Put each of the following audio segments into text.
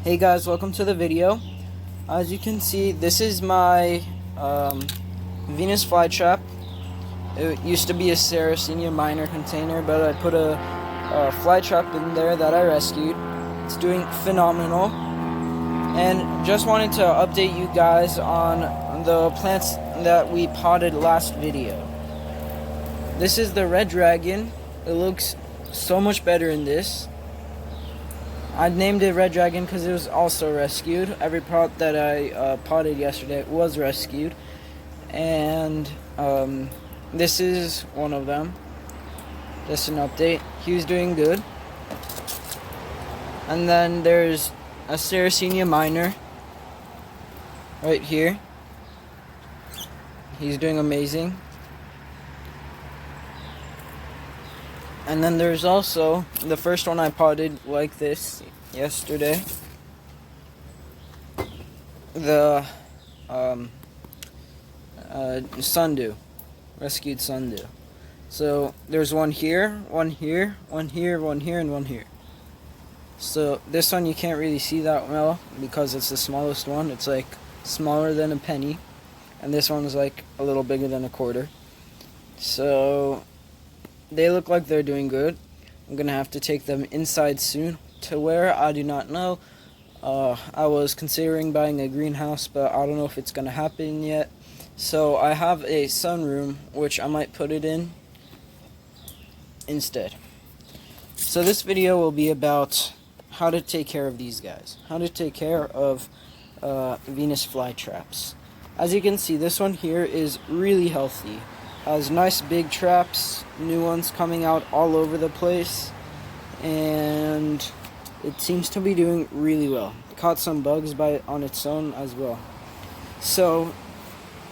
Hey guys, welcome to the video. As you can see, this is my Venus Flytrap. It used to be a Sarracenia minor container, but I put a Flytrap in there that I rescued. It's doing phenomenal. And just wanted to update you guys on the plants that we potted last video. This is the red dragon. It looks so much better in this. I named it Red Dragon because it was also rescued. Every pot that I potted yesterday was rescued. And this is one of them. Just an update. He was doing good. And then there's a Sarracenia minor right here. He's doing amazing. And then there's also the first one I potted like this yesterday. The sundew, rescued sundew. So there's one here, one here, one here, one here, and one here. So this one you can't really see that well because it's the smallest one. It's like smaller than a penny, and this one's like a little bigger than a quarter. So they look like they're doing good. I'm gonna have to take them inside soon. To where, I do not know. I was considering buying a greenhouse, but I don't know if it's gonna happen yet. So I have a sunroom, which I might put it in instead. So this video will be about how to take care of these guys. How to take care of Venus flytraps. As you can see, this one here is really healthy. Has nice big traps, new ones coming out all over the place, and it seems to be doing really well. Caught some bugs on its own as well. So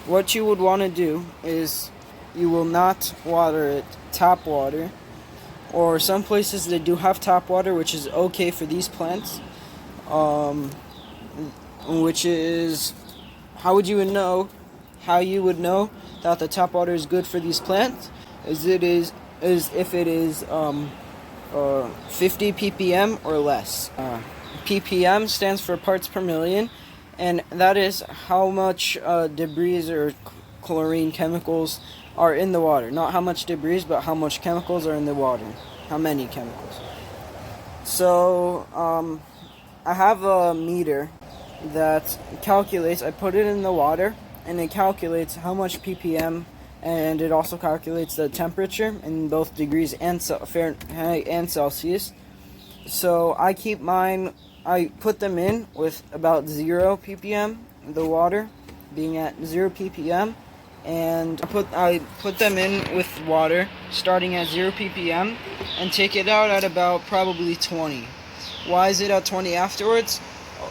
what you would want to do is you will not water it tap water, or some places they do have tap water, which is okay for these plants. Which is how you would know that the tap water is good for these plants is if it is 50 ppm or less. ppm stands for parts per million, and that is how much debris or chlorine chemicals are in the water. Not how much debris, but how much chemicals are in the water. How many chemicals. So I have a meter that calculates. I put it in the water, and it calculates how much ppm, and it also calculates the temperature in both degrees and Fahrenheit and Celsius. So I keep mine, I put them in with about 0 ppm, the water being at 0 ppm, and I put them in with water starting at 0 ppm and take it out at about probably 20. Why is it at 20 afterwards?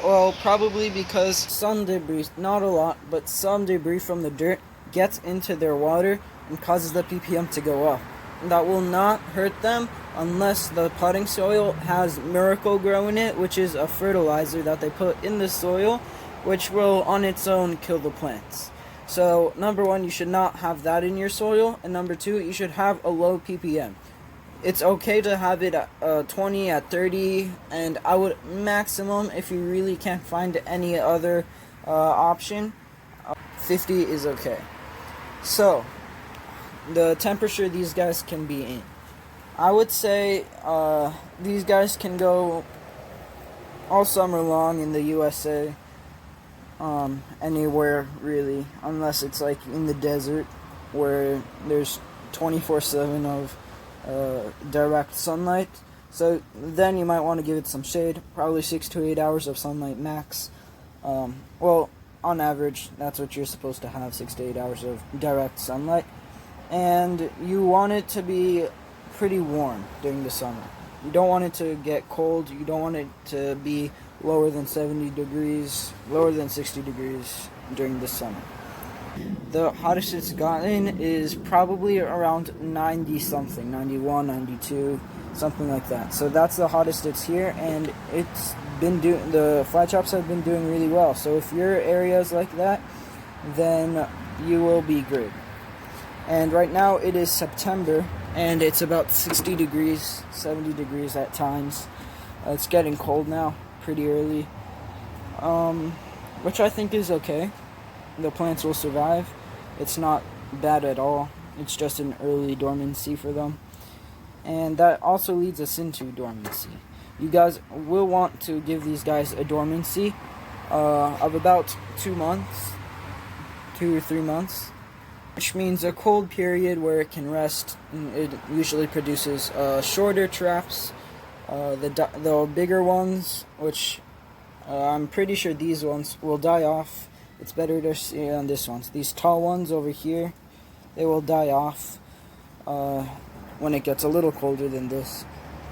Well, probably because some debris, not a lot, but some debris from the dirt gets into their water and causes the ppm to go up. And that will not hurt them unless the potting soil has Miracle-Gro in it, which is a fertilizer that they put in the soil, which will on its own kill the plants. So number one, you should not have that in your soil, and number two, you should have a low ppm. It's okay to have it at 20, at 30, and I would maximum, if you really can't find any other option, 50 is okay. So, the temperature these guys can be in. I would say these guys can go all summer long in the USA, anywhere really, unless it's like in the desert where there's 24/7 of direct sunlight. So then you might want to give it some shade, probably 6 to 8 hours of sunlight max. Well, on average, that's what you're supposed to have, 6 to 8 hours of direct sunlight. And you want it to be pretty warm during the summer. You don't want it to get cold. You don't want it to be lower than 70 degrees, lower than 60 degrees during the summer. The hottest it's gotten is probably around 90 something, 91, 92, something like that. So that's the hottest it's here, and it's been the flytraps have been doing really well. So if your area is like that, then you will be great. And right now it is September, and it's about 60 degrees, 70 degrees at times. It's getting cold now, pretty early. which I think is okay. The plants will survive. It's not bad at all. It's just an early dormancy for them. And that also leads us into dormancy. You guys will want to give these guys a dormancy of about 2 months, 2 or 3 months, which means a cold period where it can rest. It usually produces shorter traps. The bigger ones, which I'm pretty sure these ones will die off. It's better to see on this ones. These tall ones over here, they will die off when it gets a little colder than this.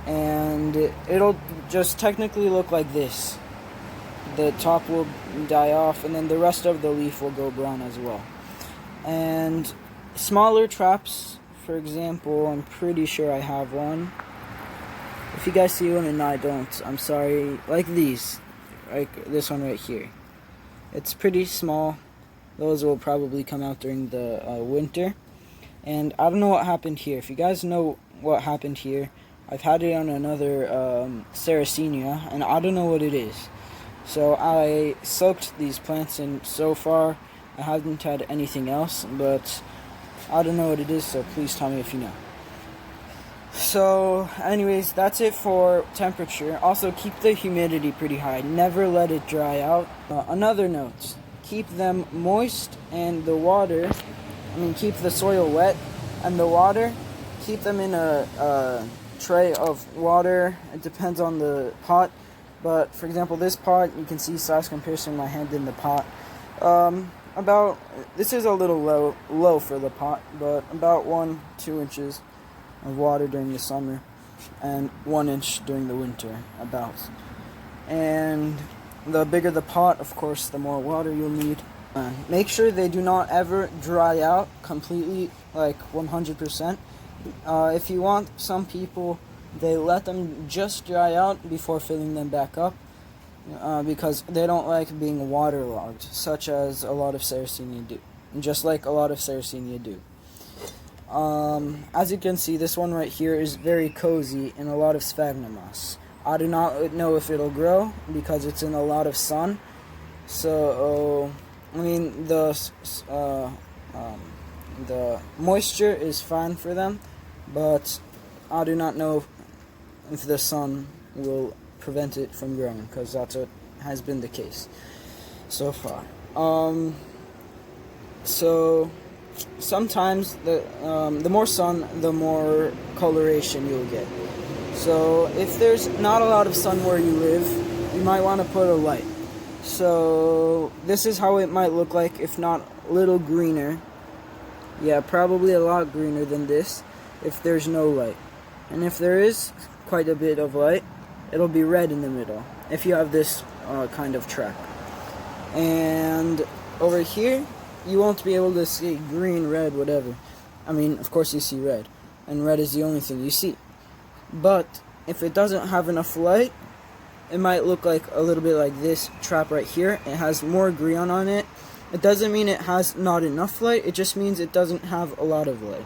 And it'll just technically look like this. The top will die off, and then the rest of the leaf will go brown as well. And smaller traps, for example, I'm pretty sure I have one. If you guys see one and I don't, I'm sorry. Like these, like this one right here. It's pretty small. Those will probably come out during the winter. And I don't know what happened here. If you guys know what happened here, I've had it on another Sarracenia, and I don't know what it is. So I soaked these plants, and so far I haven't had anything else, but I don't know what it is, so please tell me if you know. So anyways, that's it for temperature. Also, keep the humidity pretty high. Never let it dry out. Another note, keep them moist, and the water, keep the soil wet, and the water, keep them in a tray of water. It depends on the pot, but for example, this pot, you can see size comparison, my hand in the pot. This is a little low for the pot, but about 1-2 inches of water during the summer, and 1 inch during the winter, about. And the bigger the pot, of course, the more water you'll need. Make sure they do not ever dry out completely, like 100%. If you want, some people, they let them just dry out before filling them back up, because they don't like being waterlogged, such as a lot of Sarracenia do, just like a lot of Sarracenia do. As you can see, this one right here is very cozy in a lot of sphagnum moss. I do not know if it'll grow because it's in a lot of sun. So, the moisture is fine for them, but I do not know if the sun will prevent it from growing, because that's what has been the case so far. So sometimes the more sun, the more coloration you'll get. So if there's not a lot of sun where you live, you might want to put a light. So this is how it might look like, if not a little greener. Yeah, probably a lot greener than this if there's no light. And if there is quite a bit of light, it'll be red in the middle if you have this kind of trap. And over here, you won't be able to see green, red, whatever. Of course you see red, and red is the only thing you see. But if it doesn't have enough light, it might look like a little bit like this trap right here. It has more green on it. It doesn't mean it has not enough light, it just means it doesn't have a lot of light.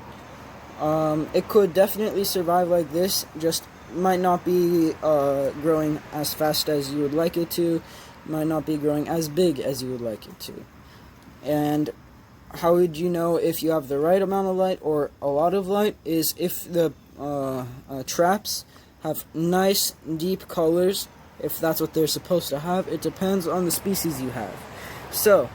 It could definitely survive like this, just might not be growing as fast as you would like it to, might not be growing as big as you would like it to. And how would you know if you have the right amount of light or a lot of light is if the traps have nice deep colors, if that's what they're supposed to have. It depends on the species you have. So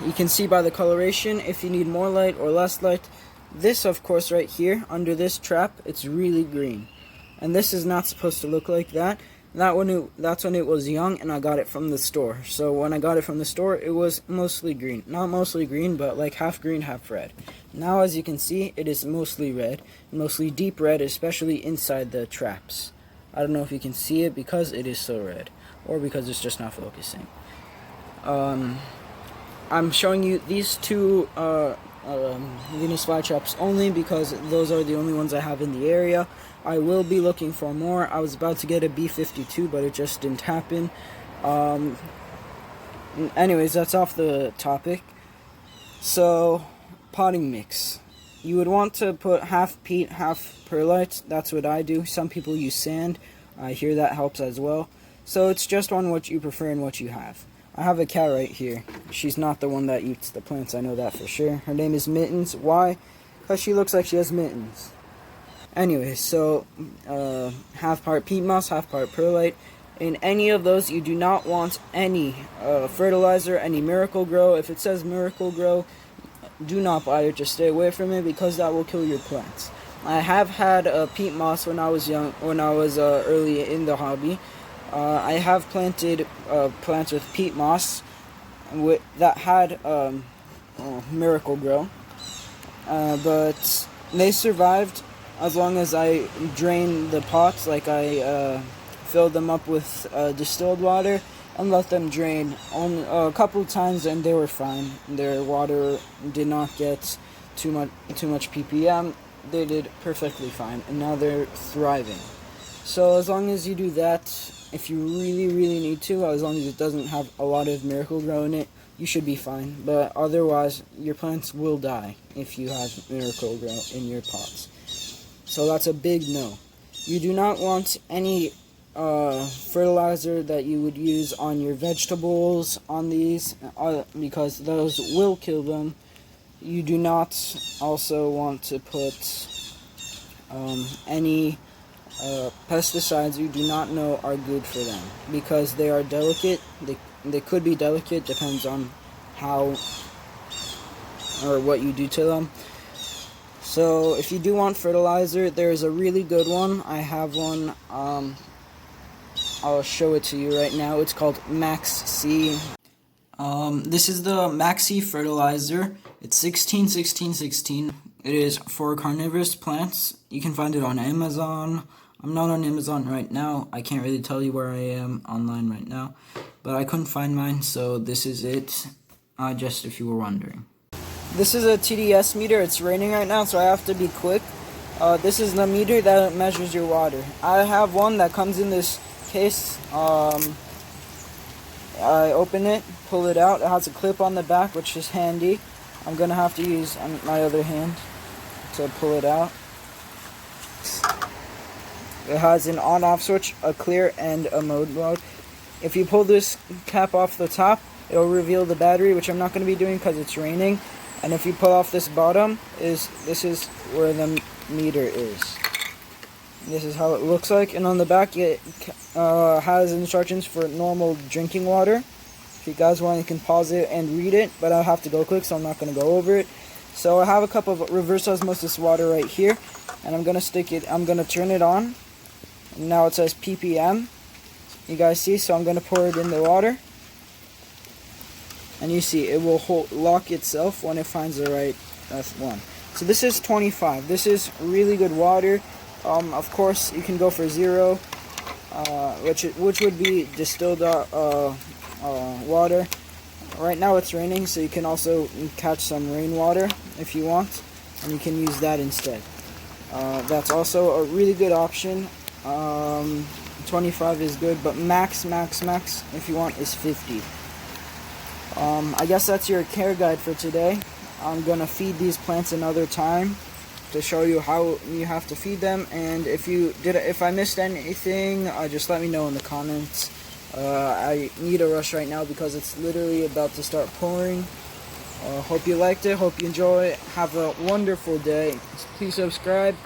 you can see by the coloration if you need more light or less light. This, of course, right here under this trap, it's really green, and this is not supposed to look like that. That's when it was young, and I got it from the store. So when I got it from the store, it was mostly green. Not mostly green, but like half green, half red. Now, as you can see, it is mostly red, mostly deep red, especially inside the traps. I don't know if you can see it because it is so red, or because it's just not focusing. I'm showing you these two Venus flytraps only because those are the only ones I have in the area. I will be looking for more. I was about to get a B52, but it just didn't happen. Anyways, that's off the topic. So, potting mix. You would want to put half peat, half perlite. That's what I do. Some people use sand. I hear that helps as well. So it's just on what you prefer and what you have. I have a cat right here. She's not the one that eats the plants, I know that for sure. Her name is Mittens. Why? Because she looks like she has mittens. Anyway, so half part peat moss, half part perlite. In any of those, you do not want any fertilizer, any Miracle Grow. If it says Miracle Grow, do not buy it. Just stay away from it because that will kill your plants. I have had peat moss when I was young, when I was early in the hobby. I have planted plants with peat moss that had Miracle Grow, but they survived as long as I drained the pots, like I filled them up with distilled water and let them drain a couple times, and they were fine. Their water did not get too much ppm. They did perfectly fine, and now they're thriving. So as long as you do that, if you really need to, as long as it doesn't have a lot of Miracle Grow in it, you should be fine. But otherwise, your plants will die if you have Miracle Grow in your pots. So that's a big no. You do not want any fertilizer that you would use on your vegetables on these, because those will kill them. You do not also want to put any pesticides you do not know are good for them, because they are delicate. They could be delicate, depends on how or what you do to them. So if you do want fertilizer, there's a really good one. I have one. I'll show it to you right now. It's called Max C. This is the Max C fertilizer. It's 16-16-16. It is for carnivorous plants. You can find it on Amazon. I'm not on Amazon right now. I can't really tell you where I am online right now, but I couldn't find mine, so this is it. Just if you were wondering. This is a TDS meter. It's raining right now, so I have to be quick. This is the meter that measures your water. I have one that comes in this case. I open it, pull it out. It has a clip on the back, which is handy. I'm gonna have to use my other hand to pull it out. It has an on-off switch, a clear, and a mode. If you pull this cap off the top, it'll reveal the battery, which I'm not going to be doing because it's raining. And if you pull off this bottom, this is where the meter is. This is how it looks like, and on the back it has instructions for normal drinking water. If you guys want, you can pause it and read it, but I'll have to go quick, so I'm not going to go over it. So I have a cup of reverse osmosis water right here, and I'm going to turn it on. And now it says ppm. You guys see, so I'm going to pour it in the water. And you see, it will lock itself when it finds the right one. So this is 25. This is really good water. Of course, you can go for 0, which would be distilled water. Right now it's raining, so you can also catch some rainwater if you want, and you can use that instead. That's also a really good option. 25 is good, but max if you want is 50. I guess that's your care guide for today. I'm gonna feed these plants another time to show you how you have to feed them, and if I missed anything, just let me know in the comments. I need a rush right now because it's literally about to start pouring. Hope you liked it, hope you enjoy. Have a wonderful day. Please subscribe,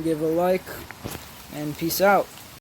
give a like, and peace out.